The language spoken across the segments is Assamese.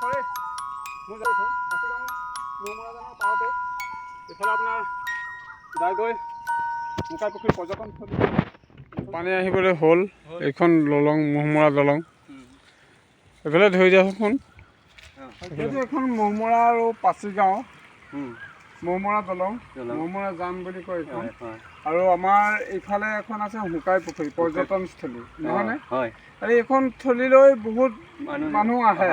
কৰে মোৰ যাই থওঁ কাচিগাঁও নৌমৰাজানৰ পাৰতে এইফালে আপোনাৰ যায়গৈ মুকাই পুখুৰী পৰ্যটনস্থলী পানী আহিবলৈ হ'ল এইখন দলং মহমৰা দলং এইফালে ধৰি দিয়াচোন এইটো এখন মহমৰা আৰু পাচিগাঁও মহমৰা দলং মহমৰা জান বুলি কয় এইখন আৰু আমাৰ এইফালে এখন আছে হুকাই পুখুৰী পৰ্যটনস্থলী নহয়নে আৰু এইখন স্থলীলৈ বহুত মানুহ আহে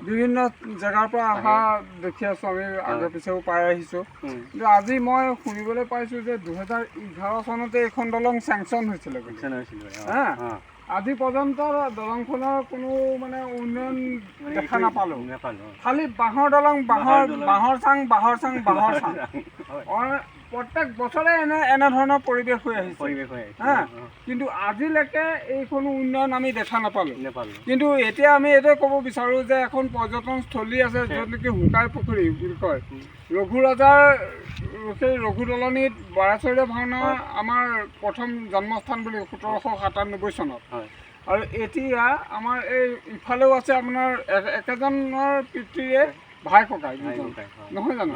বিভিন্ন জেগাৰ পৰা অহা দেখি আছোঁ আমি আগে পিছেও পাই আহিছোঁ কিন্তু আজি মই শুনিবলৈ পাইছোঁ যে 2011 চনতে এইখন দলং চেংচন হৈছিলে হা আজি পৰ্যন্ত দলংখনৰ কোনো মানে উন্নয়ন দেখা নাপালোঁ খালি বাঁহৰ দলং বাঁহৰ চাং প্ৰত্যেক বছৰে এনেধৰণৰ পৰিৱেশ হৈ আহিছে হা কিন্তু আজিলৈকে এইখন উন্নয়ন আমি দেখা নাপালোঁ কিন্তু এতিয়া আমি এইটোৱে ক'ব বিচাৰোঁ যে এখন পৰ্যটনস্থলী আছে য'ত নেকি হুকাই পুখুৰী বুলি কয় ৰঘু ৰজাৰ সেই ৰঘু দলনিত বাৰাচৰীয়া ভাওনা আমাৰ প্ৰথম জন্মস্থান বুলি 1797 চনত আৰু এতিয়া আমাৰ এই ইফালেও আছে আপোনাৰ একেজনৰ পিতৃয়ে ভাই ককাই নহয় জানো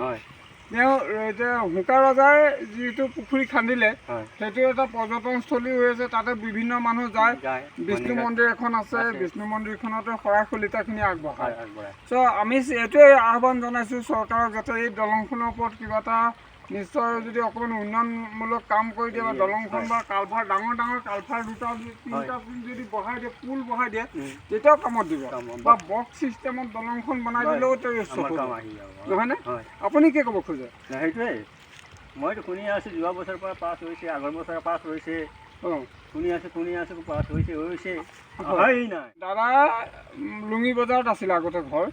তেওঁ এতিয়া হুকা ৰজাৰ যিটো পুখুৰী খান্দিলে সেইটো এটা পৰ্যটনস্থলী হৈ আছে তাতে বিভিন্ন মানুহ যায় বিষ্ণু মন্দিৰ এখন আছে বিষ্ণু মন্দিৰখনতে শৰাই খলিতাখিনি আগবঢ়ায় চ' আমি এইটোৱে আহ্বান জনাইছোঁ চৰকাৰক যাতে এই দলংখনৰ ওপৰত কিবা এটা নিশ্চয় যদি অকণমান উন্নয়নমূলক কাম কৰি দিয়ে বা দলংখন বা কালভাৰ ডাঙৰ কালভাৰ দুটা তিনিটা যদি বঢ়াই দিয়ে পুল বঢ়াই দিয়ে তেতিয়াও কামত দিব বা বক্স ছিষ্টেমত দলংখন বনাই দিলেও নহয়নে আপুনি কি ক'ব খোজে সেইটোৱে মইতো শুনি আছোঁ যোৱা বছৰৰ পৰা পাছ হৈছে আগৰ বছৰ পাছ হৈছে শুনি আছোঁ পাছ হৈছে নাই দাদা লুঙি বজাৰত আছিলে আগতে ঘৰ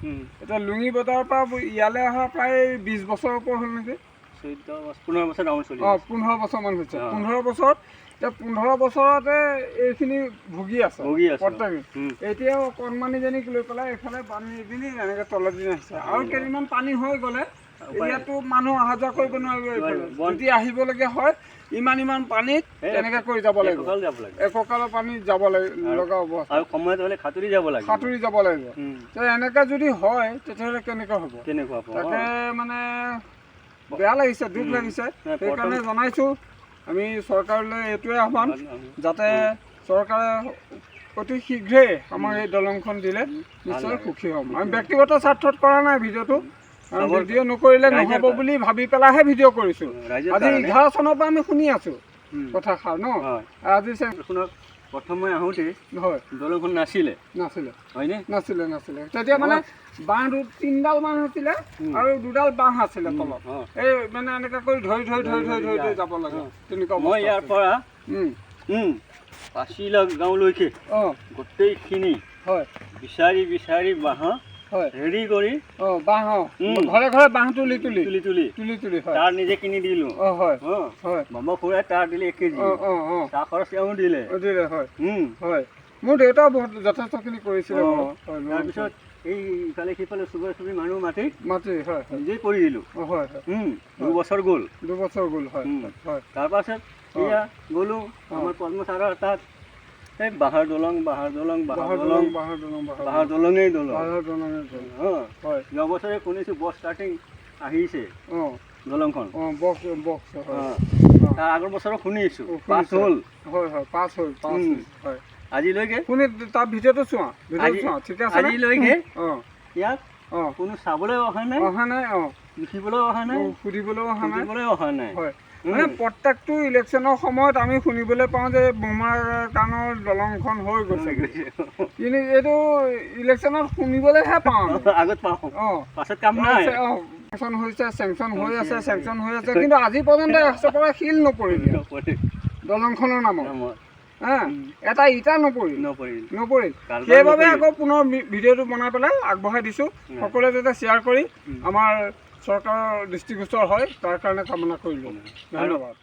এতিয়া লুঙি বজাৰৰ পৰা ইয়ালৈ অহা প্ৰায় 20 বছৰৰ ওপৰ হ'ল নেকি 15 বছৰ হৈছে 15 বছৰত এতিয়া 15 বছৰতে এইখিনি ভুগি আছে প্ৰত্যেকে এতিয়াও কণমানিজনীক লৈ পেলাই এইফালে পানী এদিনি এনেকৈ তলত দিন আহিছে আৰু কেইদিনমান পানী হৈ গ'লে ইয়াতো মানুহ অহা যোৱা কৰিব নোৱাৰিব এইফালে যদি আহিবলগীয়া হয় ইমান পানীত তেনেকৈ কৰি যাব লাগিব এককালৰ পানীত যাব লগা অৱস্থা আৰু সময়ত হ'লে সাঁতুৰি যাব লাগিব এনেকৈ যদি হয় তেতিয়াহ'লে কেনেকৈ হ'ব তাকে মানে বেয়া লাগিছে দুখ লাগিছে সেইকাৰণে জনাইছোঁ আমি চৰকাৰলৈ এইটোৱে আহ্বান যাতে চৰকাৰে অতি শীঘ্ৰেই আমাৰ এই দলংখন দিলে নিশ্চয় সুখী হ'ম আমি ব্যক্তিগত স্বাৰ্থত কৰা নাই ভিডিঅ'টো ভিডিঅ' নকৰিলে নহ'ব বুলি ভাবি পেলাইহে ভিডিঅ' কৰিছোঁ আজি 11 চনৰ পৰা আমি শুনি আছোঁ কথাষাৰ ন আজি প্ৰথম মই আহোঁতে হয় দলংখন নাছিলে হয়নে নাছিলে তেতিয়া মানে বাঁহ তিনিডাল বাঁহ আছিলে আৰু দুডাল বাঁহ আছিলে তলত এই মানে এনেকৈ কৰি ধৰি যাব লাগে তেনেকুৱা মই ইয়াৰ পৰা পাচিলা গাঁৱলৈকে গোটেইখিনি হয় বিচাৰি বাঁহ ৰেডি কৰি ঘৰে বাঁহ তুলি তাৰ নিজে কিনি দিলোঁ মামা খুৰাই তাৰ দিলে 1 কেজি তাৰ খৰচ তেওঁ দিলে হয় মোৰ দেউতাও বহুত যথেষ্টখিনি কৰিছিলে তাৰপিছত এই ইফালে সিফালে চুবুৰী মানুহ মাতি হয় নিজেই কৰি দিলোঁ 2 বছৰ গ'ল হয় তাৰপাছত এয়া গ'লোঁ আমাৰ পদ্ম ছাৰৰ তাত এই বাঁহৰ দলঙেই যোৱা বছৰে শুনিছোঁ বক্স ষ্টাৰ্টিং আহিছে দলংখন তাৰ আগৰ বছৰো শুনিছোঁ পাছ হ'ল আজিলৈকে শুনি তাৰ ভিডিঅ'টো চোৱা ঠিক আছে আজিলৈকে ইয়াত কোনো চাবলৈ অহা নাই লিখিবলৈ অহা নাই সুধিবলৈও অহা নাই হয় মানে প্ৰত্যেকটো ইলেকশ্যনৰ সময়ত আমি শুনিবলৈ পাওঁ যে বোমাকানৰ দলংখন হৈ গৈছে কিন্তু এইটো ইলেকশ্যনত শুনিবলৈহে পাওঁ আগত পাওঁ পাছত কাম নাই চেংচন হৈ আছে কিন্তু আজি পৰ্যন্ত এচপৰা শিল নপৰিলে দলংখনৰ নামত এটা ইটা নপৰিল সেইবাবে আকৌ পুনৰ ভিডিঅ'টো বনাই পেলাই আগবঢ়াই দিছোঁ সকলোৱে যাতে শ্বেয়াৰ কৰি আমাৰ চৰকাৰৰ দৃষ্টিগোচৰ হয় তাৰ কাৰণে কামনা কৰিলোঁ ধন্যবাদ